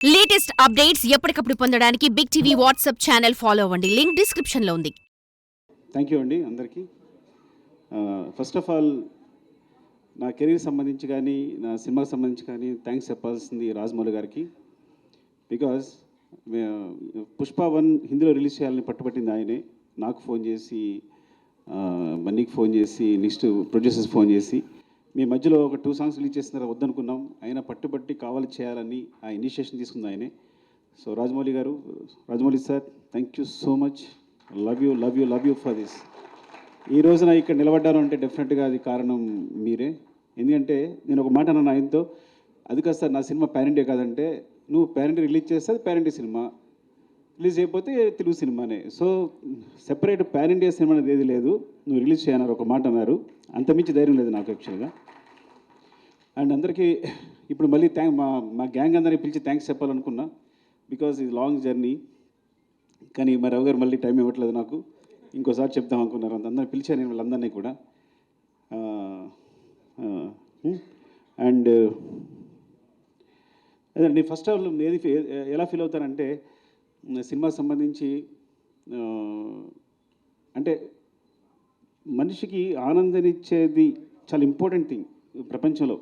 Latest updates ఎప్పటికప్పుడు పొందడానికి big TV WhatsApp channel follow అవ్వండి. లింక్ డిస్క్రిప్షన్ లో ఉంది. థ్యాంక్ యూ అండి అందరికీ. ఫస్ట్ ఆఫ్ ఆల్ నా కెరీర్ సంబంధించి కానీ నా సినిమాకి సంబంధించి కానీ థ్యాంక్స్ చెప్పాల్సింది రాజమౌళి గారికి. బికాజ్ పుష్ప 1 హిందీలో రిలీజ్ చేయాలని పట్టుబట్టింది ఆయనే. నాకు ఫోన్ చేసి, బన్నీకి ఫోన్ చేసి, నెక్స్ట్ ప్రొడ్యూసర్స్ ఫోన్ చేసి మీ మధ్యలో ఒక 2 సాంగ్స్ రిలీజ్ చేస్తున్నారు వద్దనుకున్నాం, ఆయన పట్టుబట్టి కావాలి చేయాలని ఆ ఇనిషియేషన్ తీసుకుంది ఆయనే. So Rajamouli sir, thank you so much. Love you for this. ఈ రోజున ఇక్కడ నిలబడ్డాను అంటే డెఫినెట్గా అది కారణం మీరే. ఎందుకంటే నేను ఒక మాట అన్నాను ఆయనతో, అది కాదు సార్ నా సినిమా పాన్ ఇండియా కాదంటే, నువ్వు పాన్ ఇండియా రిలీజ్ చేస్తే అది పాన్ ఇండియా సినిమా, రిలీజ్ అయిపోతే తెలుగు సినిమానే. So separate pan India cinema అనేది ఏది లేదు, నువ్వు రిలీజ్ చేయన్నారు ఒక మాట అన్నారు. అంతమించి ధైర్యం లేదు నాకు యాక్చువల్గా. అండ్ అందరికీ ఇప్పుడు మళ్ళీ మా గ్యాంగ్ అందరినీ పిలిచి థ్యాంక్స్ చెప్పాలనుకున్నా, బికాజ్ ఇది లాంగ్ జర్నీ. కానీ మా రావు గారు మళ్ళీ టైం ఇవ్వట్లేదు నాకు, ఇంకోసారి చెప్తాం అనుకున్నారు. అందరినీ పిలిచాను నేను వాళ్ళందరినీ కూడా. అండ్ అదే ఫస్ట్ ఆఫ్ ఆల్ ఎలా ఫీల్ అవుతానంటే, సినిమాకి సంబంధించి అంటే మనిషికి ఆనందాన్నిచ్చేది చాలా ఇంపార్టెంట్ థింగ్ ప్రపంచంలో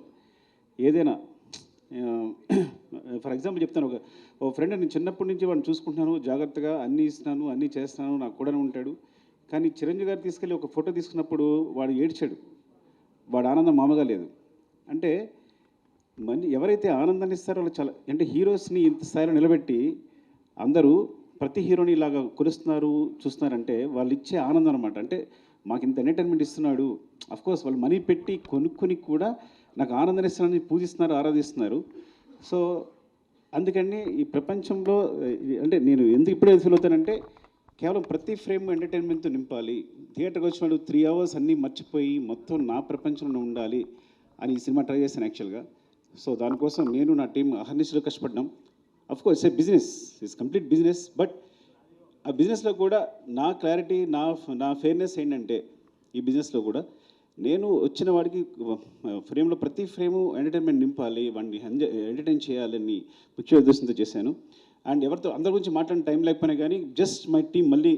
ఏదైనా. ఫర్ ఎగ్జాంపుల్ చెప్తాను, ఒక ఫ్రెండ్ నేను చిన్నప్పటి నుంచి వాడిని చూసుకుంటున్నాను, జాగ్రత్తగా అన్నీ ఇస్తున్నాను, అన్నీ చేస్తున్నాను, నాకు కూడా ఉంటాడు. కానీ చిరంజీవి గారు తీసుకెళ్ళి ఒక ఫోటో తీసుకున్నప్పుడు వాడు ఏడ్చాడు, వాడు ఆనందం మామూలుగా లేదు. అంటే ఎవరైతే ఆనందాన్ని ఇస్తారో వాళ్ళు చాలా, అంటే హీరోస్ని ఇంత స్థాయిలో నిలబెట్టి అందరూ ప్రతి హీరోని ఇలాగా కొలుస్తున్నారు చూస్తున్నారంటే వాళ్ళు ఇచ్చే ఆనందం అనమాట. అంటే మాకు ఇంత ఎంటర్టైన్మెంట్ ఇస్తున్నాడు, అఫ్కోర్స్ వాళ్ళు మనీ పెట్టి కొనుక్కొని కూడా నాకు ఆనందాన్ని ఇస్తున్నారని పూజిస్తున్నారు, ఆరాధిస్తున్నారు. సో అందుకని ఈ ప్రపంచంలో అంటే నేను ఎందుకు ఇప్పుడే ఫీల్ అవుతానంటే, కేవలం ప్రతి ఫ్రేమ్ ఎంటర్టైన్మెంట్తో నింపాలి. థియేటర్కి వచ్చిన 3 అవర్స్ అన్నీ మర్చిపోయి మొత్తం నా ప్రపంచంలో ఉండాలి అని ఈ సినిమా ట్రై చేశాను యాక్చువల్గా. సో దానికోసం నేను నా టీం అహర్నిశలు కష్టపడ్డాం. Of course it's a business, it's complete business. But ఆ బిజినెస్లో కూడా నా క్లారిటీ, నా ఫెయిర్నెస్ ఏంటంటే, ఈ బిజినెస్లో కూడా నేను వచ్చిన వాడికి ఫ్రేమ్లో ప్రతి ఫ్రేము ఎంటర్టైన్మెంట్ నింపాలి, వాడిని ఎంటర్టైన్ చేయాలని ముఖ్య ఉద్దేశంతో చేశాను. అండ్ ఎవరితో అందరి గురించి మాట్లాడిన టైం లేకపోయినా కానీ జస్ట్ మై టీం మళ్ళీ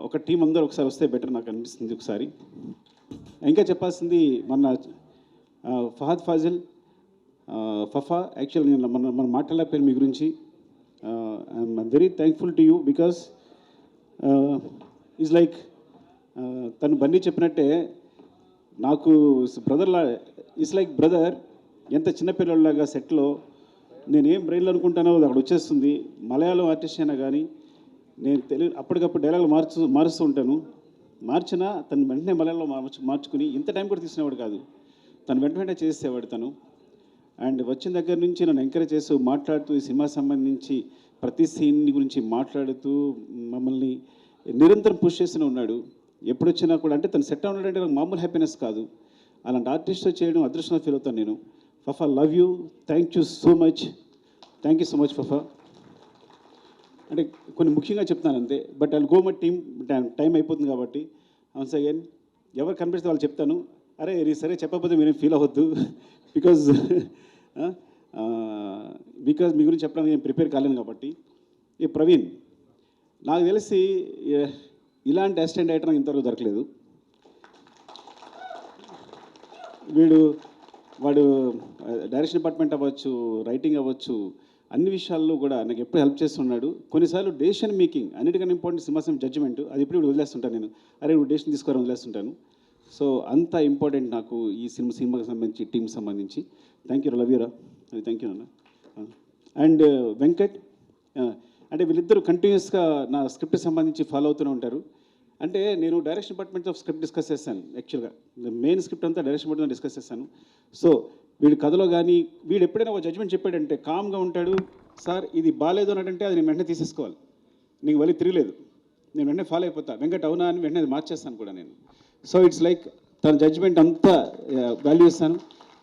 ఒక టీం అందరూ ఒకసారి వస్తే బెటర్ నాకు అనిపిస్తుంది ఒకసారి. ఇంకా చెప్పాల్సింది మన ఫహద్ ఫాజిల్, ఫఫా. యాక్చువల్లీ నేను మనం మాట్లాడలేకపోయాను మీ గురించి. I'm very thankful to you because is like తను బన్నీ చెప్పినట్టే నాకు బ్రదర్లా, ఇట్స్ లైక్ బ్రదర్. ఎంత చిన్నపిల్లలాగా సెట్లో నేనేం బ్రెయిన్లో అనుకుంటానో అది అక్కడ వచ్చేస్తుంది. మలయాళం ఆర్టిస్ట్ అయినా కానీ నేను తెలుగు అప్పటికప్పుడు డైలాగులు మారుస్తూ ఉంటాను. మార్చినా తను వెంటనే మలయాళంలో మార్చుకుని ఇంత టైం కూడా తీసుకునేవాడు కాదు, తను వెంటనే చేసేవాడు తను. అండ్ వచ్చిన దగ్గర నుంచి నన్ను ఎంకరేజ్ చేస్తూ మాట్లాడుతూ ఈ సినిమా సంబంధించి ప్రతి సీన్ గురించి మాట్లాడుతూ మమ్మల్ని నిరంతరం పుష్ చేస్తూనే ఉన్నాడు. ఎప్పుడు వచ్చినా కూడా అంటే తను సెట్ ఉన్నాడంటే నాకు మామూలు హ్యాపీనెస్ కాదు. అలాంటి ఆర్టిస్ట్తో చేయడం అదృష్టంగా ఫీల్ అవుతాను నేను. Fafa, love you, thank you so much. Thank you so much Fafa. అంటే కొన్ని ముఖ్యంగా చెప్తాను అంతే, but I go my team, time అయిపోతుంది కాబట్టి. వన్స్ అగైన్ ఎవరు కనిపిస్తే వాళ్ళు చెప్తాను. అరే సరే చెప్పకపోతే మీరేం ఫీల్ అవ్వద్దు, బికాజ్ మీ గురించి చెప్పడానికి నేను ప్రిపేర్ కాలేను కాబట్టి. ఈ ప్రవీణ్ నాకు తెలిసి ఇలాంటి అసిస్టెంట్ డైరెక్టర్ నాకు ఇంతవరకు దొరకలేదు. వాడు డైరెక్షన్ డిపార్ట్మెంట్ అవ్వచ్చు, రైటింగ్ అవ్వచ్చు, అన్ని విషయాల్లో కూడా నాకు ఎప్పుడు హెల్ప్ చేస్తున్నాడు. కొన్నిసార్లు డెసిషన్ మేకింగ్ అన్నిటికన్నా ఇంపార్టెంట్ సినిమా జడ్జిమెంట్, అది ఇప్పుడు వదిలేస్తుంటాను నేను. అరే నువ్వు డెసిషన్ తీసుకోవాలని వదిలేస్తుంటాను. సో అంత ఇంపార్టెంట్ నాకు ఈ సినిమాకి సంబంధించి, టీంకి సంబంధించి. థ్యాంక్ యూ, లవ్ యూరా. థ్యాంక్ యూ అన్న. అండ్ వెంకట్, అంటే వీళ్ళిద్దరూ కంటిన్యూస్గా నా స్క్రిప్ట్ సంబంధించి ఫాలో అవుతూనే ఉంటారు. అంటే నేను డైరెక్షన్ డిపార్ట్మెంట్తో స్క్రిప్ట్ డిస్కస్ చేశాను యాక్చువల్గా. మెయిన్ స్క్రిప్ట్ అంతా డైరెక్షన్ డిపార్ట్మెంట్ డిస్కస్ చేశాను. సో వీడి కథలో కానీ వీడు ఎప్పుడైనా ఒక జడ్జ్మెంట్ చెప్పాడంటే కామ్గా ఉంటాడు. సార్ ఇది బాగాలేదు అని అంటే అది నేను వెంటనే తీసేసుకోవాలి, నీకు మళ్ళీ తిరగలేదు, నేను వెంటనే ఫాలో అయిపోతా. వెంకట్ అవునా అని వెంటనే అది మార్చేస్తాను కూడా నేను. సో ఇట్స్ లైక్ తన జడ్జ్మెంట్ అంతా వాల్యూ ఇస్తాను.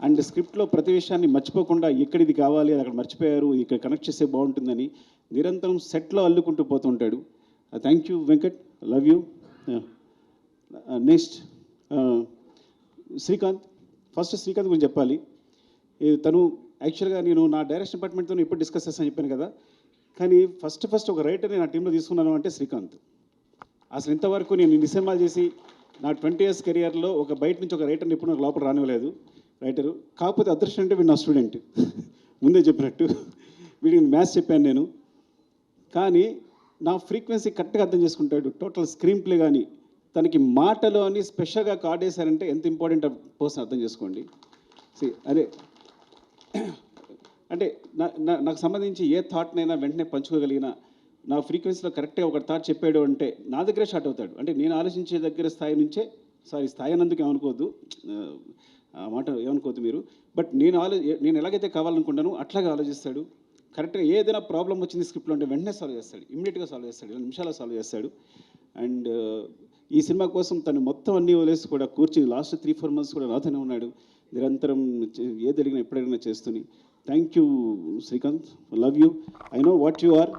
అండ్ స్క్రిప్ట్లో ప్రతి విషయాన్ని మర్చిపోకుండా ఎక్కడ ఇది కావాలి, అది అక్కడ మర్చిపోయారు, ఇక్కడ కనెక్ట్ చేస్తే బాగుంటుందని నిరంతరం సెట్లో అల్లుకుంటూ పోతూ ఉంటాడు. Thank you Venkat, love you. Next Srikanth. First Srikanth గురించి చెప్పాలి. తను యాక్చువల్గా నేను నా డైరెక్షన్ డిపార్ట్మెంట్తో ఇప్పుడు డిస్కస్ చేస్తాను చెప్పాను కదా, కానీ ఫస్ట్ ఒక రైటర్ని నా టీంలో తీసుకున్నాను అంటే శ్రీకాంత్. అసలు ఇంతవరకు నేను ఇన్ని సినిమాలు చేసి నా 20 years కెరియర్లో ఒక బయట నుంచి ఒక రైటర్ని ఇప్పుడు నాకు లోపల రానివ్వలేదు రైటరు. కాకపోతే అదృష్టం అంటే వీడు నా స్టూడెంట్, ముందే చెప్పినట్టు వీడికి మ్యాథ్స్ చెప్పాను నేను. కానీ నా ఫ్రీక్వెన్సీ కరెక్ట్గా అర్థం చేసుకుంటాడు. టోటల్ స్క్రీన్ ప్లే కానీ తనకి మాటలు అని స్పెషల్గా కార్డ్ వేశారంటే ఎంత ఇంపార్టెంట్ పర్సన్ అర్థం చేసుకోండి. అదే అంటే నాకు సంబంధించి ఏ థాట్నైనా వెంటనే పంచుకోగలిగిన, నా ఫ్రీక్వెన్సీలో కరెక్ట్గా ఒక థాట్ చెప్పాడు అంటే నా దగ్గరే షార్ట్ అవుతాడు. అంటే నేను ఆలోచించే దగ్గర స్థాయి నుంచే, స్థాయి అన్నందుకు ఏమనుకోవద్దు, ఆ మాట ఏమనుకోవద్దు మీరు. బట్ నేను ఎలాగైతే కావాలనుకుంటానో అట్లాగే ఆలోచిస్తాడు. కరెక్ట్గా ఏదైనా ప్రాబ్లం వచ్చింది స్క్రిప్ట్లో అంటే వెంటనే సాల్వ్ చేస్తాడు, ఇమ్మీడియట్గా సాల్వ్ చేస్తాడు, 2 నిమిషాల్లో సాల్వ్ చేస్తాడు. అండ్ ఈ సినిమా కోసం తను మొత్తం అన్నీ వదిలేసి కూడా కూర్చుని లాస్ట్ 3-4 months కూడా నాతోనే ఉన్నాడు. నిరంతరం ఏది అడిగినా ఎప్పుడైనా చేస్తుని. Thank you Srikanth, love you. I know what you are.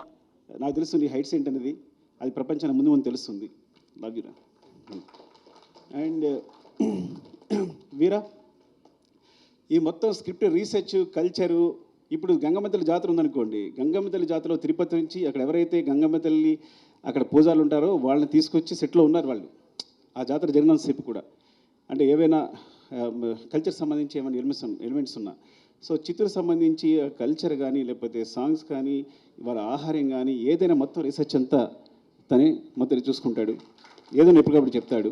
నాకు తెలుసు నీ హైట్స్ ఏంటనేది, అది ప్రపంచానికి ముందు ముందు తెలుస్తుంది. లవ్ యూరా. అండ్ వీరా, ఈ మొత్తం స్క్రిప్ట్ రీసెర్చ్ కల్చరు, ఇప్పుడు గంగమ్మ తల్లి జాతర ఉందనుకోండి, గంగమ్మ తల్లి జాతరలో తిరుపతి నుంచి అక్కడ ఎవరైతే గంగమ్మ తల్లి అక్కడ పూజారులు ఉంటారో వాళ్ళని తీసుకొచ్చి సెట్లో ఉన్నారు వాళ్ళు ఆ జాతర జరిగినంతసేపు కూడా. అంటే ఏవైనా కల్చర్ సంబంధించి ఏమైనా ఎలిమెంట్స్ ఉన్నా, సో చిత్తూరు సంబంధించి కల్చర్ కానీ లేకపోతే సాంగ్స్ కానీ వాళ్ళ ఆహారం కానీ ఏదైనా మొత్తం రీసెర్చ్ అంతా తనే మొత్తం చూసుకుంటాడు, ఏదైనా ఎప్పటికప్పుడు చెప్తాడు.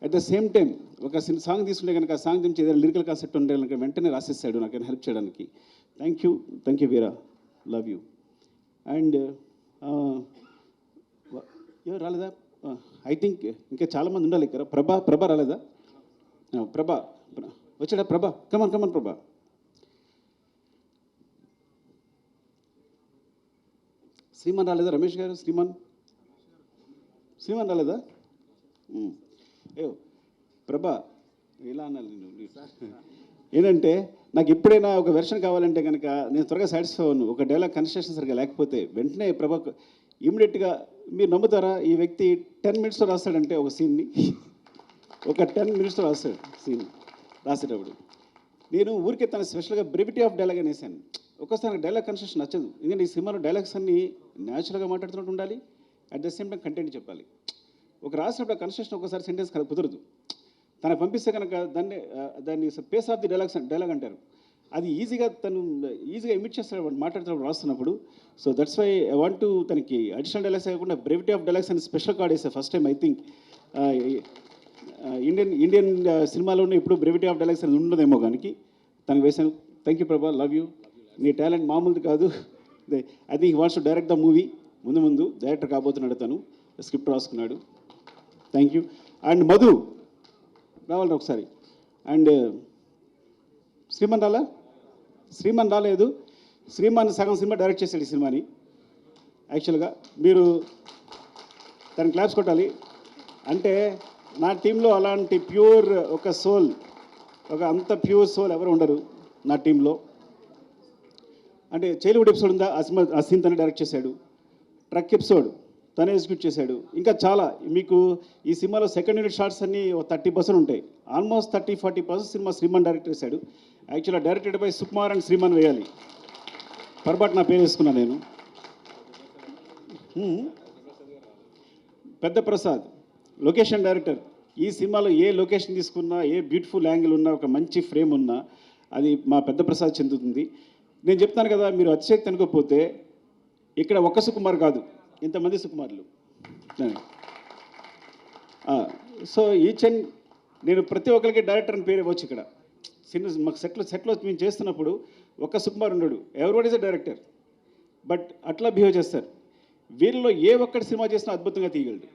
అట్ ద సేమ్ టైం ఒక సాంగ్ తీసుకుంటే కనుక ఆ సాంగ్ నుంచి ఏదైనా లిరికల్ కాన్సెప్ట్ ఉంటే కనుక వెంటనే రాసేస్తాడు నాకు హెల్ప్ చేయడానికి. Thank you Veera, love you. And ఎవరు రాలేదా? ఐ థింక్ ఇంకా చాలామంది ఉండాలి ఇక్కడ. ప్రభా రాలేదా? ప్రభా వచ్చాడా? కమన్ ప్రభా. శ్రీమాన్ రాలేదా? రమేష్ గారు, శ్రీమాన్ రాలేదా? ఏ ప్రభా ఇలా అన్నాను నేను. ఏంటంటే నాకు ఎప్పుడైనా ఒక వెర్షన్ కావాలంటే కనుక నేను త్వరగా సాటిస్ఫై అవ్వను. ఒక డైలాగ్ కన్స్ట్రక్షన్ సరిగా లేకపోతే వెంటనే ప్రభా ఇమీడియట్గా, మీరు నమ్ముతారా, ఈ వ్యక్తి 10 minutesలో రాస్తాడంటే ఒక సీన్ని, ఒక 10 minutesలో రాస్తాడు సీన్. రాసేటప్పుడు నేను ఊరికే తన స్పెషల్గా బ్రెవిటీ ఆఫ్ డైలాగ్ అని వేసాను. ఒక్కోసారి డైలాగ్ కన్స్ట్రక్షన్ నచ్చదు, ఎందుకంటే ఈ సినిమాలో డైలాగ్స్ అన్నీ న్యాచురల్గా మాట్లాడుతున్నట్టు ఉండాలి, at the same time content చెప్పాలి. ఒక రాసినప్పుడు కన్స్ట్రక్షన్ ఒకసారి సెంటెన్స్ కుదరదు. తనకు పంపిస్తే కనుక దాన్ని పేస్ ఆఫ్ ది డైలాగ్ అంటారు. అది తను ఈజీగా ఇమిట్ చేస్తాడు మాట్లాడుతున్నప్పుడు రాస్తున్నప్పుడు. So that's why I want to తనకి అడిషనల్ డైలాగ్స్ కాకుండా బ్రెవిటీ ఆఫ్ డైలాగ్స్ అని స్పెషల్ కార్డ్ వేసాను first time. I think Indian సినిమాలోనే ఇప్పుడు బ్రెవిటీ ఆఫ్ డైలాగ్స్ అని ఉండదేమో కానీ తనకు వేసాను. థ్యాంక్ యూ ప్రభా, లవ్ యూ. నీ టాలెంట్ మామూలుది కాదు. I think he wants to direct the movie. ముందు డైరెక్టర్ కాబోతున్నాడు, తను స్క్రిప్ట్ రాసుకున్నాడు. Thank you. అండ్ మధు రావాలి ఒకసారి. అండ్ శ్రీమాన్ రాలేదు. శ్రీమాన్ సగం సినిమా డైరెక్ట్ చేశాడు ఈ సినిమాని. యాక్చువల్గా మీరు తను క్లాప్స్ కొట్టాలి. అంటే నా టీంలో అలాంటి ప్యూర్ ఒక సోల్, ఒక అంత ప్యూర్ సోల్ ఎవరు ఉండరు నా టీంలో. అంటే చైల్డ్హుడ్ ఎపిసోడ్ ఉందా, ఆ సీన్ తనే డైరెక్ట్ చేశాడు. ట్రక్ ఎపిసోడ్ తనే ఎగ్జిక్యూట్ చేశాడు. ఇంకా చాలా మీకు ఈ సినిమాలో సెకండ్ యూనిట్ షార్ట్స్ అన్నీ 30% ఉంటాయి. ఆల్మోస్ట్ 30-40% సినిమా శ్రీమాన్ డైరెక్ట్ చేశాడు. యాక్చువల్గా directed by Sukumar and Sriman వేయాలి, పొరపాటు నా పేరు వేసుకున్నాను నేను. పెద్ద ప్రసాద్ లొకేషన్ డైరెక్టర్. ఈ సినిమాలో ఏ లొకేషన్ తీసుకున్నా, ఏ బ్యూటిఫుల్ యాంగిల్ ఉన్నా, ఒక మంచి ఫ్రేమ్ ఉన్నా అది మా పెద్ద ప్రసాద్ చెందుతుంది. నేను చెప్తాను కదా, మీరు అతిశక్తి అనుకోకపోతే ఇక్కడ ఒక్క సుకుమార్ కాదు, ఇంతమంది సుకుమార్లు. సో నేను ప్రతి ఒక్కరికి డైరెక్టర్ అని పేరు ఇవ్వచ్చు. ఇక్కడ మాకు సెట్లో మేము చేస్తున్నప్పుడు ఒక్క సుకుమార్ ఉండడు, everybody is a director. But అట్లా బిహేవ్ చేస్తారు. వీళ్ళలో ఏ ఒక్కటి సినిమా చేసినా అద్భుతంగా తీయగలడు.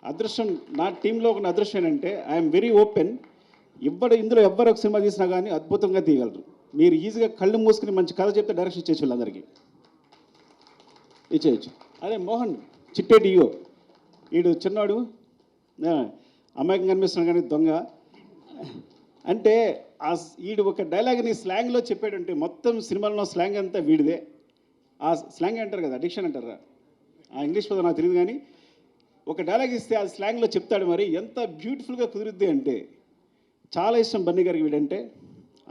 అదృష్టం నా టీంలో ఉన్న అదృష్టం ఏంటంటే ఐఎమ్ వెరీ ఓపెన్. ఇందులో ఎవ్వరు ఒక సినిమా తీసినా కానీ అద్భుతంగా తీయగలరు. మీరు ఈజీగా కళ్ళు మూసుకుని మంచి కథ చెప్తే డైరెక్షన్ ఇచ్చేసి వాళ్ళందరికీ ఇచ్చేయచ్చు. అదే మోహన్ చిట్టేటి ఇయో, వీడు చిన్నాడు, అమాయకంగా కనిపిస్తున్నాడు కానీ దొంగ. అంటే వీడు ఒక డైలాగ్ని స్లాంగ్లో చెప్పాడంటే మొత్తం సినిమాలో స్లాంగ్ అంతా వీడిదే. ఆ స్లాంగ్ అంటారు కదా, అడిక్షన్ అంటారా, ఆ ఇంగ్లీష్ పదం నాకు తెలియదు కానీ ఒక డైలాగ్ ఇస్తే ఆ స్లాంగ్లో చెప్తాడు. మరి ఎంత బ్యూటిఫుల్గా కుదురుద్ది అంటే చాలా ఇష్టం బన్నీ గారికి వీడంటే.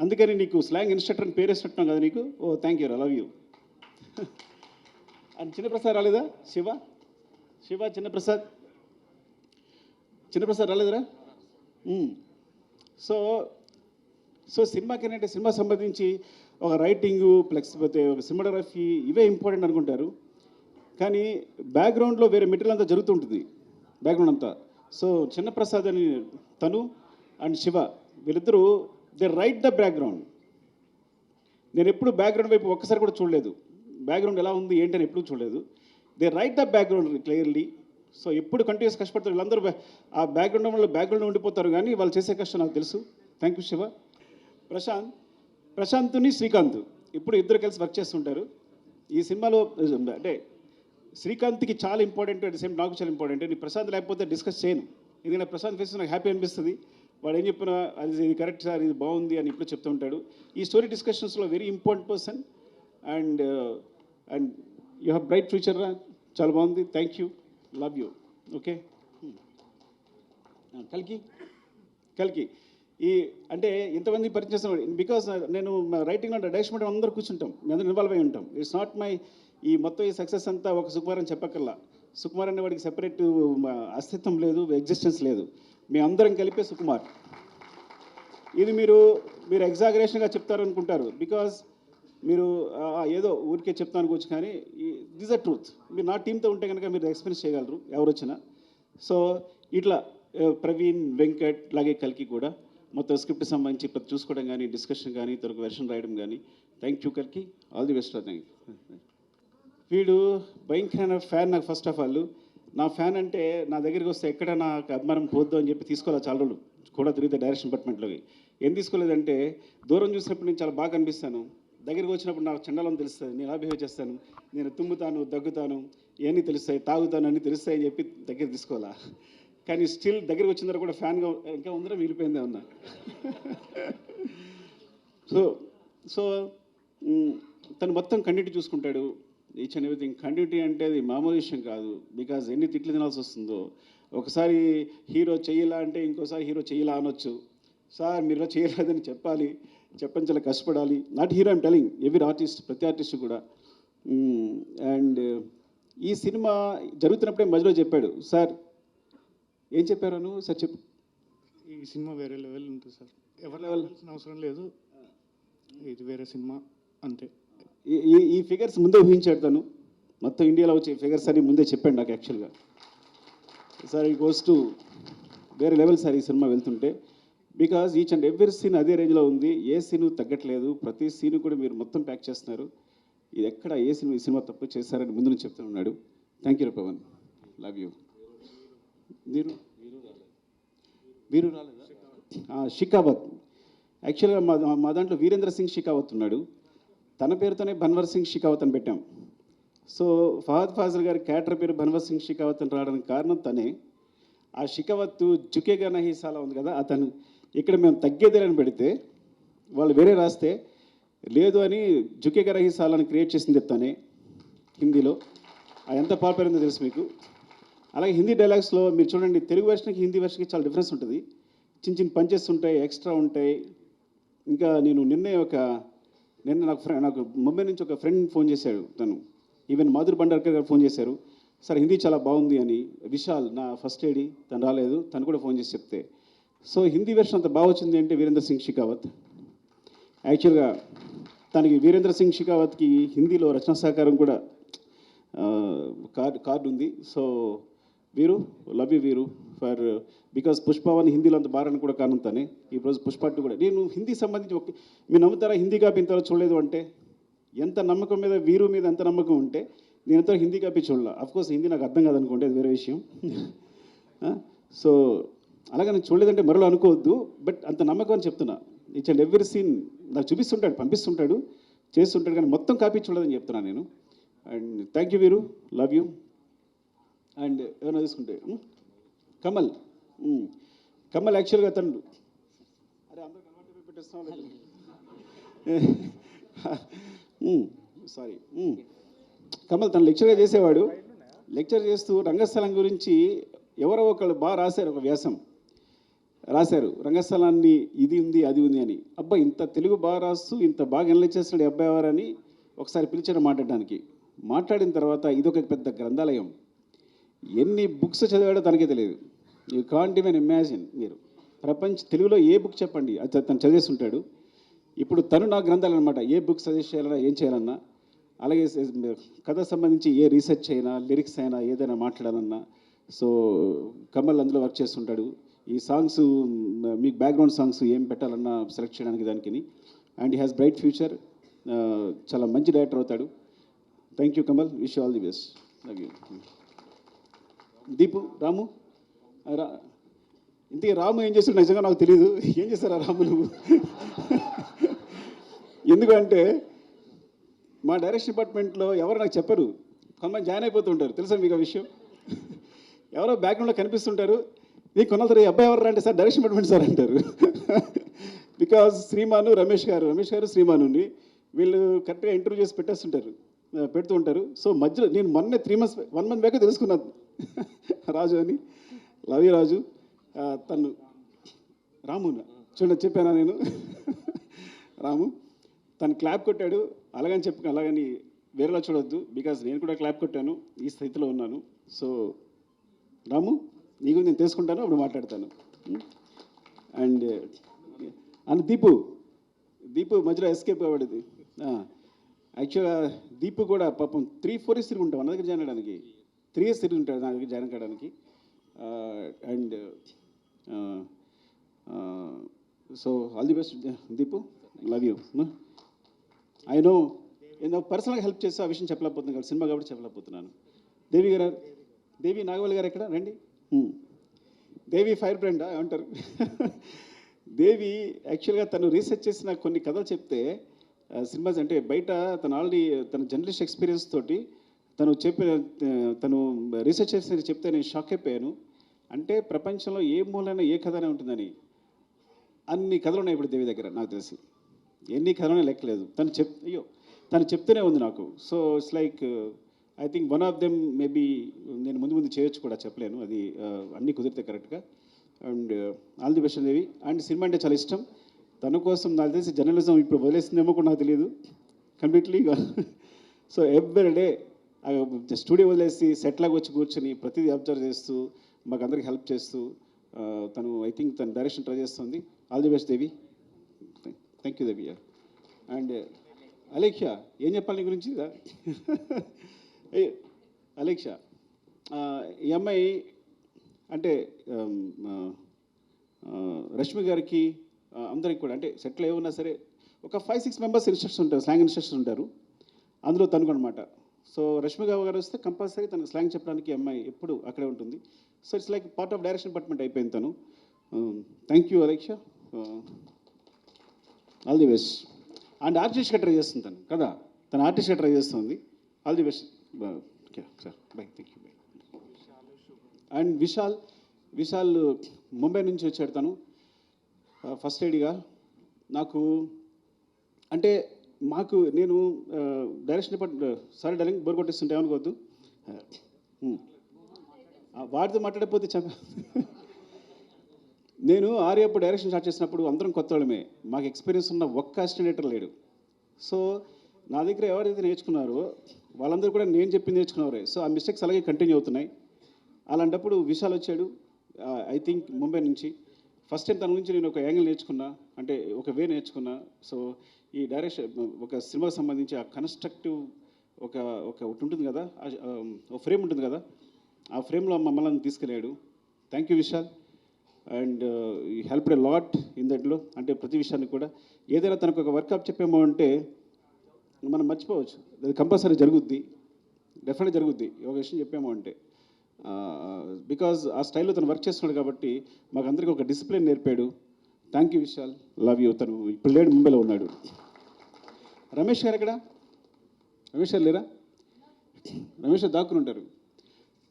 అందుకని నీకు స్లాంగ్ ఇన్స్ట్రక్టర్ అని పేరు వేసినట్టున్నాం కదా నీకు. Oh thank you, I love you. And Chinnaprasad రాలేదా? శివ చిన్నప్రసాద్ రాలేదురా? సో సినిమాకి ఏంటంటే సినిమా సంబంధించి ఒక రైటింగు ప్లస్ పోతే ఒక సినిమాటోగ్రఫీ ఇవే ఇంపార్టెంట్ అనుకుంటారు, కానీ బ్యాక్గ్రౌండ్లో వేరే మెటీరియల్ అంతా జరుగుతుంటుంది బ్యాక్గ్రౌండ్ అంతా. సో చిన్నప్రసాద్ అని తను అండ్ శివ వీళ్ళిద్దరూ దే రైట్ ద బ్యాక్గ్రౌండ్. నేను ఎప్పుడు బ్యాక్గ్రౌండ్ వైపు ఒక్కసారి కూడా చూడలేదు, బ్యాక్గ్రౌండ్ ఎలా ఉంది ఏంటని ఎప్పుడు చూడలేదు. They right the background clearly. So ఎప్పుడు కంటిన్యూస్ కష్టపడతారు వీళ్ళందరూ. ఆ బ్యాక్గ్రౌండ్ వాళ్ళు బ్యాక్గ్రౌండ్ ఉండిపోతారు, కానీ వాళ్ళు చేసే కష్టం నాకు తెలుసు. Thank you Shiva. ప్రశాంత్ని శ్రీకాంత్ ఇప్పుడు ఇద్దరు కలిసి వర్క్ చేస్తుంటారు ఈ సినిమాలో. అంటే శ్రీకాంత్కి చాలా ఇంపార్టెంట్, అట్ ద సేమ్ నాకు చాలా ఇంపార్టెంట్. నేను ప్రశాంత్ లేకపోతే డిస్కస్ చేయను, ఎందుకంటే ప్రశాంత్ ఫేస్ నాకు హ్యాపీ అనిపిస్తుంది. వాడు ఏం చెప్పినా అది ఇది కరెక్ట్ సార్, ఇది బాగుంది అని ఇప్పుడు చెప్తూ ఉంటాడు. ఈ స్టోరీ డిస్కషన్స్లో very important person. And you have bright future రా, చాలా బాగుంది. Thank you, love you. Okay. కల్కి ఈ అంటే ఇంతమంది పరిచయం చేస్తాం బికాస్ నేను రైటింగ్లో డైరెక్షన్ అంటే అందరూ కూర్చుంటాం, మేము అందరూ ఇన్వాల్వ్ అయి ఉంటాం. ఇట్స్ నాట్ మై ఈ మొత్తం ఈ సక్సెస్ అంతా ఒక సుకుమార్ అని చెప్పక్కర్లా. సుకుమార్ అనే వాడికి సెపరేట్ అస్తిత్వం లేదు, ఎగ్జిస్టెన్స్ లేదు. మేమందరం కలిపే సుకుమార్. ఇది మీరు ఎగ్జాగరేషన్గా చెప్తారనుకుంటారు, బికాజ్ మీరు ఏదో ఊరికే చెప్తాను అనుకోవచ్చు, కానీ దిస్ అ ట్రూత్. మీరు నా టీంతో ఉంటే కనుక మీరు ఎక్స్పీరియన్స్ చేయగలరు ఎవరు వచ్చినా. సో ఇట్లా ప్రవీణ్, వెంకట్, అలాగే కల్కి కూడా మొత్తం స్క్రిప్ట్ సంబంధించి ప్రతి చూసుకోవడం కానీ, డిస్కషన్ కానీ, తనకు వెర్షన్ రాయడం కానీ. థ్యాంక్ యూ కల్కి, all the best. Thank you. వీడు భయంకరమైన ఫ్యాన్ నాకు. ఫస్ట్ ఆఫ్ ఆల్ నా ఫ్యాన్ అంటే నా దగ్గరికి వస్తే ఎక్కడ నాకు అభిమానం పోద్దు అని చెప్పి తీసుకోవాలి. చాలా రోజులు కూడా తిరిగితే డైరెక్షన్ డిపార్ట్మెంట్లోకి ఏం తీసుకోలేదంటే, దూరం చూసినప్పుడు నేను చాలా బాగా అనిపిస్తాను, దగ్గరికి వచ్చినప్పుడు నాకు చండాలం తెలుస్తుంది, నేను ఎలా బిహేవ్ చేస్తాను, నేను తుమ్ముతాను, దగ్గుతాను, ఇవన్నీ తెలుస్తాయి, తాగుతాను అన్నీ తెలుస్తాయి అని చెప్పి దగ్గర తీసుకోవాలా. కానీ స్టిల్ దగ్గరికి వచ్చిన తర్వాత కూడా ఫ్యాన్గా ఇంకా ఉందరా మిగిలిపోయిందే ఉన్నా. సో తను మొత్తం కంటిన్యూటీ చూసుకుంటాడు, ఈచ్ అండ్ ఎవ్రీథింగ్. కంటిన్యూటీ అంటే అది మామూలు విషయం కాదు, బికాజ్ ఎన్ని తిట్లు తినాల్సి వస్తుందో. ఒకసారి హీరో చెయ్యలా అంటే ఇంకోసారి హీరో చెయ్యలా అనొచ్చు. సార్ మీరు చేయలేదని చెప్పాలి, చాలా కష్టపడాలి. Not hero I'm telling, every artist, ప్రతి ఆర్టిస్ట్ కూడా. అండ్ ఈ సినిమా జరుగుతున్నప్పుడే మధ్యలో చెప్పాడు, సార్ ఏం చెప్పారను సార్ చెప్పు. ఈ సినిమా వేరే లెవెల్ ఉంటుంది సార్, ఎవరి లెవెల్ అవసరం లేదు, ఇది వేరే సినిమా అంతే. ఈ ఫిగర్స్ ముందే ఊహించాడు తను, మొత్తం ఇండియాలో వచ్చే ఫిగర్స్ అని ముందే చెప్పాడు నాకు యాక్చువల్గా. సార్ ఈ గోస్ టు వేరే లెవెల్ సార్ ఈ సినిమా వెళ్తుంటే, because each and every scene అదే రేంజ్లో ఉంది, ఏ సీను తగ్గట్లేదు, ప్రతి సీను కూడా మీరు మొత్తం ప్యాక్ చేస్తున్నారు. ఇది ఎక్కడ ఏ సినిమా ఈ సినిమా తప్పు చేస్తారని ముందు నుంచి చెప్తూ ఉన్నాడు. Thank you Pavan, love you. వీరు రాలేదా? షికావత్. యాక్చువల్గా మా దాంట్లో వీరేంద్ర సింగ్ షికావత్ ఉన్నాడు, తన పేరుతోనే భన్వర్ సింగ్ షికావత్ అని పెట్టాం. సో ఫహద్ ఫాజిల్ గారి క్యారెక్టర్ పేరు భన్వర్ సింగ్ షికావత్ అని రావడానికి కారణం తనే. ఆ షికావత్ జుకేగా నహీ సాలా ఉంది కదా, అతను ఇక్కడ మేము తగ్గేదేలని పెడితే వాళ్ళు వేరే రాస్తే లేదు అని జుకేగా నహీ సాలాని క్రియేట్ చేసింది తనే హిందీలో. అది ఎంత పాపులర్ ఉందో తెలుసు మీకు. అలాగే హిందీ డైలాగ్స్లో మీరు చూడండి, తెలుగు వెర్షన్కి హిందీ వెర్షన్కి చాలా డిఫరెన్స్ ఉంటుంది. చిన్న చిన్న పంచెస్ ఉంటాయి, ఎక్స్ట్రా ఉంటాయి. ఇంకా నేను నిన్న నాకు ముంబై నుంచి ఒక ఫ్రెండ్ ఫోన్ చేశాడు, తను ఈవెన్ మాధుర్ భండార్కర్ గారు ఫోన్ చేశారు, సార్ హిందీ చాలా బాగుంది అని. విశాల్ నా ఫస్ట్ ఏడి, తను రాలేదు, తను కూడా ఫోన్ చేసి చెప్తే. సో హిందీ వెర్షన్ అంత బాగా వచ్చింది అంటే వీరేంద్ర సింగ్ షికావత్. యాక్చువల్గా తనకి వీరేంద్ర సింగ్ షికావత్కి హిందీలో రచనా సహకారం కూడా కార్డు ఉంది. సో వీరు, లవ్ యూ వీరు ఫర్ బికాస్ పుష్పవన్ హిందీలో అంత బారని కూడా కారణం తనే. ఈరోజు పుష్ప 2 కూడా నేను హిందీ సంబంధించి మీరు నమ్ముతారా, హిందీ కాపీ ఇంతవరకు చూడలేదు అంటే. ఎంత నమ్మకం మీద, వీరు మీద ఎంత నమ్మకం ఉంటే నేను ఎంతో హిందీ కాపీ చూడాల. అఫ్కోర్స్ హిందీ నాకు అర్థం కాదనుకోండి, అది వేరే విషయం. సో అలాగే నేను చూడలేదంటే మరో అనుకోవద్దు, బట్ అంత నమ్మకం అని చెప్తున్నా. ఈచ్ అండ్ ఎవ్రీ సీన్ నాకు చూపిస్తుంటాడు, పంపిస్తుంటాడు, చేస్తుంటాడు, కానీ మొత్తం కాపీ చూడలేదని చెప్తున్నాను నేను. అండ్ థ్యాంక్ యూ వీరు, లవ్ యూ. అండ్ ఏమైనా తీసుకుంటే కమల్ యాక్చువల్గా తను అరే అందరూ కన్వర్ట్ పెట్టేస్తాం సారీ. కమల్ తను లెక్చర్గా చేసేవాడు. లెక్చర్ చేస్తూ రంగస్థలం గురించి ఎవరో ఒకళ్ళు బాగా రాశారు ఒక వ్యాసం. రాశారు రంగస్థలాన్ని ఇది ఉంది అది ఉంది అని. అబ్బా ఇంత తెలుగు బాగా రాస్తూ ఇంత బాగా ఎనలైజ్ చేస్తున్నాడు ఈ అబ్బాయి ఎవరని ఒకసారి పిలిచాడు మాట్లాడడానికి. మాట్లాడిన తర్వాత ఇదొక పెద్ద గ్రంథాలయం. ఎన్ని బుక్స్ చదివాడో తనకే తెలియదు. You can't even imagine. మీరు తెలుగులో ఏ బుక్ చెప్పండి అది తను చదివేస్తుంటాడు. ఇప్పుడు తను నా గ్రంథాలు అనమాట. ఏ బుక్ సజెస్ట్ చేయాలన్నా ఏం చేయాలన్నా, అలాగే కథ సంబంధించి ఏ రీసెర్చ్ అయినా లిరిక్స్ అయినా ఏదైనా మాట్లాడాలన్నా. సో కమల్ అందులో వర్క్ చేస్తుంటాడు. ఈ సాంగ్స్ మీకు బ్యాక్గ్రౌండ్ సాంగ్స్ ఏం పెట్టాలన్నా సెలెక్ట్ చేయడానికి దానికి. And he has bright future. చాలా మంచి డైరెక్టర్ అవుతాడు. Thank you Kamal, wish all the best. Love you. Deepu, Ramu ఇంతకీ రాము ఏం చేస్తాడు నిజంగా నాకు తెలియదు. ఏం చేస్తారా రాము నువ్వు? ఎందుకంటే మా డైరెక్షన్ డిపార్ట్మెంట్లో ఎవరు నాకు చెప్పరు. కొంతమంది జాయిన్ అయిపోతుంటారు. తెలుసా మీకు ఆ విషయం? ఎవరో బ్యాక్గ్రౌండ్లో కనిపిస్తుంటారు. నీకు కొనాలి అబ్బాయి ఎవరు అంటే, సార్ డైరెక్షన్ డిపార్ట్మెంట్ సార్ అంటారు. బికాజ్ శ్రీమాను రమేష్ గారు శ్రీమానుని వీళ్ళు కరెక్ట్గా ఇంటర్వ్యూ చేసి పెడుతూ ఉంటారు. సో మధ్యలో నేను మొన్నే 1 month బ్యాక్ తెలుసుకున్నాను రాజు అని. లవ్ యూ రాజు. తను రాము చూడండి చెప్పానా నేను. రాము తను క్లాప్ కొట్టాడు. అలాగని వేరేలా చూడొద్దు. బికాజ్ నేను కూడా క్లాప్ కొట్టాను, ఈ స్థితిలో ఉన్నాను. సో రాము నీకు నేను తెలుసుకుంటాను, అప్పుడు మాట్లాడతాను. అండ్ దీపు మధ్యలో ఎస్కేప్ అవ్వడది. యాక్చువల్గా దీపు కూడా పాపం 3-4 years తిరిగి ఉంటాం నా దగ్గర జాయిన్ అవ్వడానికి. 3 years తిరిగి ఉంటాడు నా దగ్గర జాయిన్ కావడానికి. And so all the best Deepu, love you. I no నేను పర్సనల్గా హెల్ప్ చేస్తే ఆ విషయం చెప్పలేకపోతున్నాను కదా, సినిమా కాబట్టి చెప్పలేకపోతున్నాను. దేవి నాగవల్లి గారు ఎక్కడ రండి. దేవి ఫైర్ బ్రాండ్ ఏమంటారు? దేవి యాక్చువల్గా తను రీసెర్చ్ చేసిన కొన్ని కథలు చెప్తే సినిమాస్ అంటే బయట తను ఆల్రెడీ తన జర్నలిస్ట్ ఎక్స్పీరియన్స్ తోటి తను రీసెర్చ్ చేసి చెప్తే నేను షాక్ అయిపోయాను. అంటే ప్రపంచంలో ఏ మూలైనా ఏ కథనే ఉంటుందని. అన్ని కథలు ఉన్నాయి ఇప్పుడు దేవి దగ్గర నాకు తెలిసి. ఎన్ని కథలనే లెక్కలేదు. తను చెప్తూనే ఉంది నాకు. So it's like I think one of them maybe నేను ముందు చేయొచ్చు కూడా, చెప్పలేను. అది అన్నీ కుదిరితే కరెక్ట్గా. And all the best Devi. And cinema అంటే చాలా ఇష్టం. తన కోసం నాకు తెలిసి జర్నలిజం ఇప్పుడు వదిలేస్తుందేమో కూడా నాకు తెలియదు completely. So every day studio వదిలేసి సెట్లాగా వచ్చి కూర్చొని ప్రతిదీ అబ్జర్వ్ చేస్తూ మాకు అందరికి హెల్ప్ చేస్తూ తను ఐ థింక్ తను డైరెక్షన్ ట్రై చేస్తుంది. All the best Devi. Thank you Devi. And Alekhya ఏం చెప్పాలి నీ గురించి? అలేఖ్య ఈ అమ్మాయి అంటే రష్మి గారికి అందరికి కూడా అంటే సెట్లో ఏమన్నా సరే ఒక 5-6 members ఇన్స్ట్రక్టర్స్ ఉంటారు, స్లాంగ్ ఇన్స్ట్రక్టర్స్ ఉంటారు. అందులో తనుకు అనమాట. సో రష్మి గారు వస్తే కంపల్సరీ తనకు స్లాంగ్ చెప్పడానికి అమ్మాయి ఎప్పుడు అక్కడే ఉంటుంది. So it's like part of direction department అయిపోయింది తను. Thank you Alekhya. All the best. And ఆర్టిస్ట్గా ట్రై చేస్తుంది తను కదా, తను ఆర్టిస్ట్గా ట్రై చేస్తుంది. All the best sir. Bye. Thank you. Bye. And Vishal Mumbai నుంచి వచ్చాడు. తను ఫస్ట్ ఎయిడ్గా నాకు అంటే నేను direction department sorry darling bore కొట్టేస్తుంటే ఏమనుకోవద్దు. వాడితో మాట్లాడకపోతే నేను ఆర్యప్పుడు డైరెక్షన్ స్టార్ట్ చేసినప్పుడు అందరం కొత్త వాళ్ళమే. మాకు ఎక్స్పీరియన్స్ ఉన్న ఒక్క అసిస్టెంట్ లేడు. సో నా దగ్గర ఎవరైతే నేర్చుకున్నారో వాళ్ళందరూ కూడా నేను చెప్పింది నేర్చుకున్నారే. సో ఆ మిస్టేక్స్ అలాగే కంటిన్యూ అవుతున్నాయి. అలాంటప్పుడు విశాల్ వచ్చాడు ఐ థింక్ ముంబై నుంచి. ఫస్ట్ టైం తన నుంచి నేను ఒక యాంగిల్ నేర్చుకున్నా, అంటే ఒక వే నేర్చుకున్నా. సో ఈ డైరెక్షన్ ఒక సినిమాకి సంబంధించి ఆ కన్స్ట్రక్టివ్ ఒకటి ఉంటుంది కదా, ఒక ఫ్రేమ్ ఉంటుంది కదా, ఆ ఫ్రేమ్లో మమ్మల్ని తీసుకెళ్ళాడు. Thank you Vishal. అండ్ ఈ హెల్ప్ ఏ లాట్ ఇన్ దట్లో. అంటే ప్రతి విషయాన్ని కూడా ఏదైనా తనకు ఒక వర్కప్ చెప్పామో అంటే మనం మర్చిపోవచ్చు, అది కంపల్సరీ జరుగుద్ది, డెఫినెట్గా జరుగుద్ది ఒక విషయం చెప్పామో అంటే. బికాజ్ ఆ స్టైల్లో తను వర్క్ చేస్తున్నాడు కాబట్టి మాకు అందరికీ ఒక డిసిప్లిన్ నేర్పాడు. Thank you Vishal, love you. తను ఇప్పుడు లేడు, ముంబైలో ఉన్నాడు. రమేష్ గారు ఎక్కడ? రమేష్ గారు లేరా? రమేష్ గారు దాక్కుని ఉంటారు.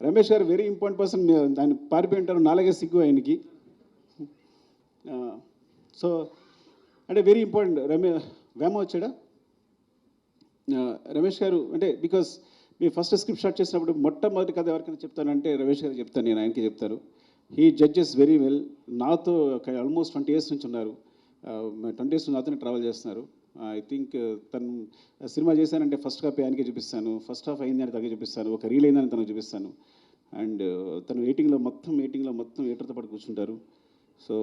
రమేష్ గారు వెరీ ఇంపార్టెంట్ పర్సన్. ఆయన పారిపోయి ఉంటారు, నాలుగే సిగ్గు ఆయనకి. సో అంటే వెరీ ఇంపార్టెంట్. వేమ వచ్చాడా? రమేష్ గారు అంటే because me first script start చేసినప్పుడు మొట్టమొదటి కథ ఎవరికైనా చెప్తానంటే రమేష్ గారు చెప్తాను, నేను ఆయనకి చెప్తాను. He judges very well. నాతో ఆల్మోస్ట్ 20 years నుంచి ఉన్నారు. 20 years నుంచి నాతోనే ట్రావెల్ చేస్తున్నారు. ఐ థింక్ తను సినిమా చేశానంటే ఫస్ట్ కాపీ ఆయనకే చూపిస్తాను, ఫస్ట్ హాఫ్ అయిందని తనకే చూపిస్తాను, ఒక రీల్ అయిందని తనకు చూపిస్తాను. అండ్ తను ఎయిటింగ్లో మొత్తం ఎయిటర్తో పాటు కూర్చుంటారు. సో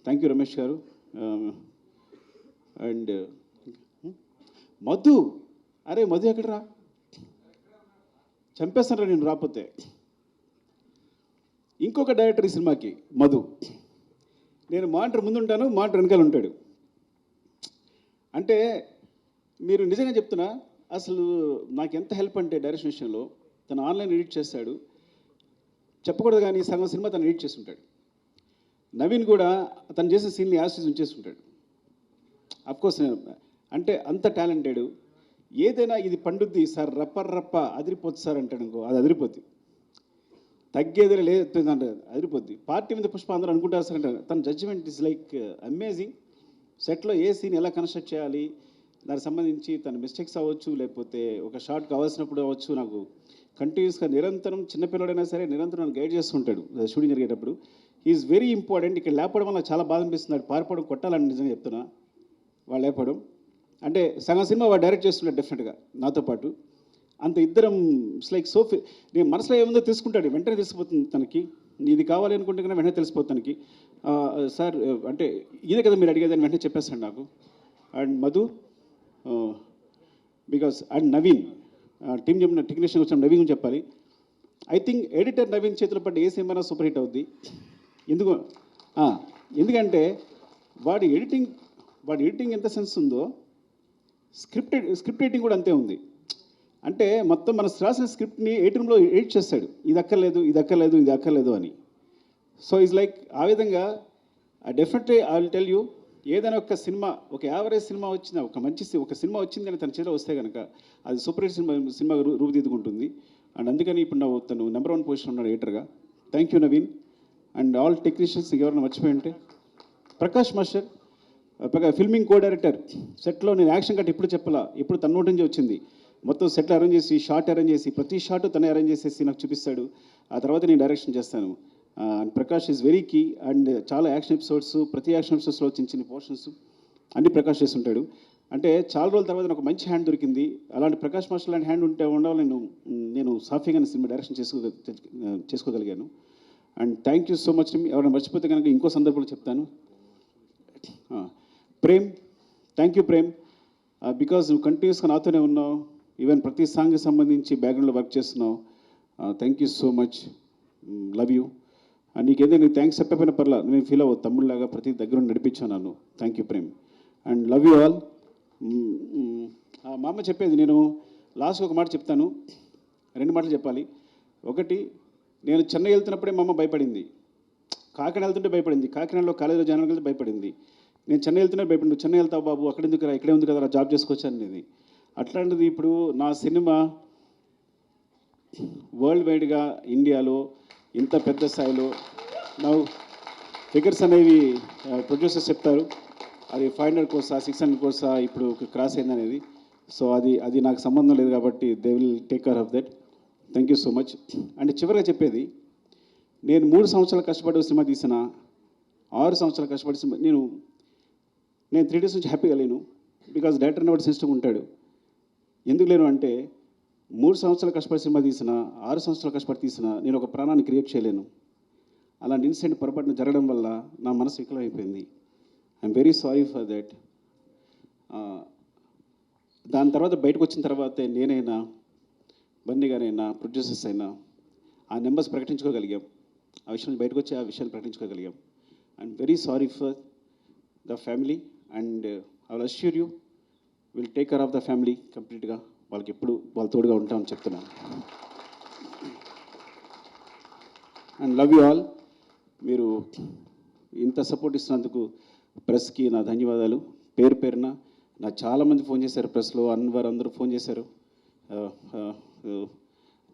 థ్యాంక్ యూ రమేష్ గారు. అండ్ మధు, అరే మధు ఎక్కడరా, చంపేస్తానరా నేను రాకపోతే. ఇంకొక డైరెక్టర్ ఈ సినిమాకి మధు. నేను మానిటర్ ముందు ఉంటాను, మానిటర్ వెనకాల ఉంటాడు. అంటే మీరు నిజంగా చెప్తున్నా, అసలు నాకు ఎంత హెల్ప్ అంటే డైరెక్షన్ విషయంలో, తను ఆన్లైన్ ఎడిట్ చేస్తాడు, చెప్పకూడదు కానీ సగం సినిమా తను ఎడిట్ చేసి ఉంటాడు. నవీన్ కూడా తను చేసే సీన్ని యాసిస్ ఉంచేస్తుంటాడు. అఫ్కోర్స్ నేను అంటే అంత టాలెంటెడ్. ఏదైనా ఇది పండుద్ది సార్, రప్ప అదిరిపోద్ది సార్ అంటాడు అనుకో, అది అదిరిపోద్ది. తగ్గేది లేదు అంటే అదిరిపోద్ది. పార్టీ మీద పుష్ప అందరూ అనుకుంటారు సార్ అంటే తన జడ్జిమెంట్ ఇస్ లైక్ అమేజింగ్. సెట్లో ఏ సీన్ ఎలా కన్స్ట్రక్ట్ చేయాలి, దానికి సంబంధించి తన మిస్టేక్స్ అవ్వచ్చు, లేకపోతే ఒక షార్ట్ కావాల్సినప్పుడు అవ్వచ్చు, నాకు కంటిన్యూస్గా నిరంతరం, చిన్నపిల్లడైనా సరే నిరంతరం నన్ను గైడ్ చేస్తుంటాడు షూటింగ్ జరిగేటప్పుడు. Is very important. ఇక్కడ లేపడం వల్ల చాలా బాధ అనిపిస్తున్నాడు. పారిపోవడం కొట్టాలని నిజంగా చెప్తున్నా. వాళ్ళు లేపడం అంటే సగం సినిమా వాడు డైరెక్ట్ చేస్తున్నాడు డెఫినెట్గా నాతో పాటు. అంత ఇద్దరం ఇట్స్ లైక్ సో నేను మనసులో ఏముందో తెలుసుకుంటాడు, వెంటనే తెలిసిపోతుంది తనకి. ఇది కావాలి అనుకుంటే కన్నా వెంటనే తెలిసిపోతుంది తనకి. సార్ అంటే ఇదే కదా మీరు అడిగేదని వెంటనే చెప్పేస్తాడు నాకు. And Madhu because and Naveen team చెప్పిన టెక్నీషియన్ వచ్చిన నవీన్ గురించి చెప్పాలి. ఐ థింక్ ఎడిటర్ నవీన్ చేతిలో పడ్డ ఏ సినిమా సూపర్ హిట్ అవుద్ది. ఎందుకంటే వాడి ఎడిటింగ్ ఎంత సెన్స్ ఉందో, స్క్రిప్ట్ రైటింగ్ కూడా అంతే ఉంది. అంటే మొత్తం మన రాసిన స్క్రిప్ట్ని 8 roomలో ఎడిట్ చేస్తాడు, ఇది అక్కర్లేదు అని. సో ఈజ్ లైక్ ఆ విధంగా definitely I will tell you, ఏదైనా ఒక సినిమా, ఒక యావరేజ్ సినిమా వచ్చిన, ఒక సినిమా వచ్చింది అని తన చేతిలో వస్తే కనుక అది సూపర్ హిట్ సినిమా రూపుదిద్దుకుంటుంది. అండ్ అందుకని ఇప్పుడు తను నెంబర్ 1 పొజిషన్ ఉన్నాడు ఎడిటర్గా. Thank you Naveen. And all technicians ఎవరైనా మర్చిపోయి ఉంటే, Prakash master filming co director. సెట్లో నేను యాక్షన్ కట్ ఎప్పుడు చెప్పాలా, ఇప్పుడు తన నోటి నుంచి వచ్చింది. మొత్తం సెట్లు అరేంజ్ చేసి, షార్ట్ అరేంజ్ చేసి, ప్రతి షార్ట్ తనే అరేంజ్ చేసేసి నాకు చూపిస్తాడు. ఆ తర్వాత నేను డైరెక్షన్ చేస్తాను. And Prakash is very key. And చాలా యాక్షన్ ఎపిసోడ్స్, ప్రతి యాక్షన్ ఎపిసోడ్స్లో చిన్న పోర్షన్స్ అన్ని ప్రకాష్ చేస్తుంటాడు. అంటే చాలా రోజుల తర్వాత నాకు మంచి హ్యాండ్ దొరికింది. అలాంటి ప్రకాష్ మాస్టర్ లాంటి హ్యాండ్ ఉండాలి నేను సాఫీగా సినిమా డైరెక్షన్ చేసుకోగలిగాను. And thank you so much. ఎవరైనా మర్చిపోతే కనుక ఇంకో సందర్భంలో చెప్తాను. Prem, thank you Prem, because నువ్వు కంటిన్యూస్గా నాతోనే ఉన్నావు. ఈవెన్ ప్రతి సాంగ్కి సంబంధించి బ్యాక్గ్రౌండ్లో వర్క్ చేస్తున్నావు. Thank you so much, love you. నీకేదో నీకు థ్యాంక్స్ చెప్పకపోయినా పర్లా, నువ్వేం ఫీల్ అవ్వదు, తమ్ముళ్ళలాగా ప్రతి దగ్గర నడిపించాను నన్ను. Thank you Prem. And love you all. మా అమ్మ చెప్పేది, నేను లాస్ట్ ఒక మాట చెప్తాను, 2 మాటలు చెప్పాలి. ఒకటి, నేను చెన్నై వెళ్తున్నప్పుడే మా అమ్మ భయపడింది, కాకినాడ వెళ్తుంటే భయపడింది, కాకినాడలో కాలేజీలో జాయిన్ వెళ్తే భయపడింది. నేను చెన్నై వెళ్తున్నా భయపడి, నువ్వు చెన్నై వెళ్తావు బాబు, అక్కడ ఎందుకు రా, ఇక్కడే ఉంది కదా జాబ్ చేసుకోవచ్చు అనేది. అట్లాంటిది ఇప్పుడు నా సినిమా వరల్డ్ వైడ్గా ఇండియాలో ఇంత పెద్ద స్థాయిలో నా ఫిగర్స్ అనేవి ప్రొడ్యూసర్స్ చెప్తారు, అది 500 crores 600 crores ఇప్పుడు క్రాస్ అయిందనేది. సో అది నాకు సంబంధం లేదు కాబట్టి they will take care of that. Thank you so much. And చివరిగా చెప్పేది, నేను 3 సంవత్సరాలు కష్టపడి సినిమా తీసిన, 6 సంవత్సరాలు కష్టపడి సినిమా నేను 3 days నుంచి హ్యాపీగా లేను. బికాజ్ డైరెక్టర్ అనేవాడు సిస్టమ్ ఉంటాడు. ఎందుకు లేను అంటే, 3 సంవత్సరాలు కష్టపడి సినిమా తీసిన, 6 సంవత్సరాలు కష్టపడి తీసిన, నేను ఒక ప్రాణాన్ని క్రియేట్ చేయలేను. అలాంటి ఇన్సిడెంట్ పొరపాటున జరగడం వల్ల నా మనసు వికలమైపోయింది. I'm very sorry for that. దాని తర్వాత బయటకు వచ్చిన తర్వాతే నేనైనా, బన్నీ గారైనా, ప్రొడ్యూసర్స్ అయినా ఆ నెంబర్స్ ప్రకటించుకోగలిగాం. ఆ విషయం బయటకు వచ్చి ఆ విషయాన్ని ప్రకటించుకోగలిగాం. I'm very sorry for the family. And I will assure you, will take care of the family కంప్లీట్గా. వాళ్ళకి ఎప్పుడు వాళ్ళ తోడుగా ఉంటామని చెప్తున్నాను. And love you all. మీరు ఇంత సపోర్ట్ ఇస్తున్నందుకు ప్రెస్కి నా ధన్యవాదాలు. పేరు పేరున నా చాలామంది ఫోన్ చేశారు, ప్రెస్లో అన్వర్ అందరూ ఫోన్ చేశారు.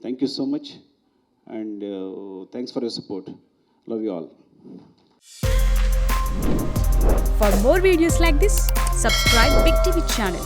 Thank you so much. And thanks for your support. Love you all. For more videos like this, subscribe Big TV channel.